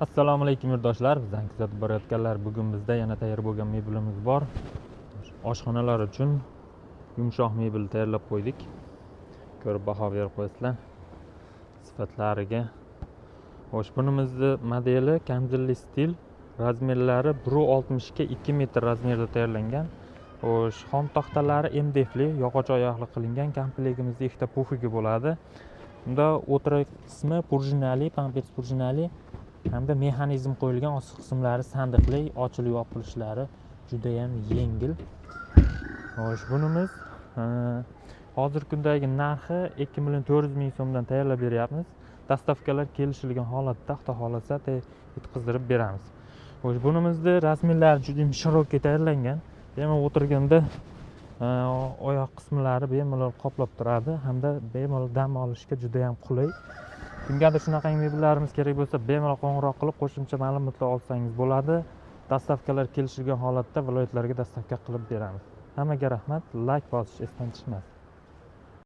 Assalomu alaykum yurtdoshlar, bizdan kuzatib borayotganlar. Bugun bizda yana tayyor bo'lgan mebelimiz bor. Oshxonalar uchun yumshoq mebel tayyorlab qo'ydik. Ko'rib baho berib qo'ysizlar sifatlariga. Xo'sh, bunimizni modeli kamzilli stil, razmerlari 1.60 ga 2 metr razmerda tayyorlangan. Xo'sh, xom taxtalari MDFli, yog'och oyoqli qilingan. Komplektimizdagi ikkita pufigi bo'ladi. Bunda o'tirak qismi prujinali, pampers prujinali hamda mexanizm qo'yilgan, osti qismlari sandiqli, ochilib yopilishlari juda ham yengil. Xo'sh, bunimiz hozirgi kundagi narxi 2.400.000 so'mdan tayyorlab beryapmiz. Dastavkalar kelishilgan holatda, xudo xolasa yetkazdirib beramiz. Xo'sh, bunimizda razmerlari juda ham shirokka tayyorlangan. Bemalol o'tirganda oyoq qismlari bemalol qoplab turadi hamda bemalol dam olishga juda ham qulay. Kimgadir shunaqa mebellarimiz kerak bo'lsa, bemalol qo'ng'iroq qilib qo'shimcha ma'lumotlar olsangiz bo'ladi. Dastavkalar kelishilgan holatda viloyatlarga dastavka qilib beramiz. Hammaga rahmat, like bosish esdan chiqmasin.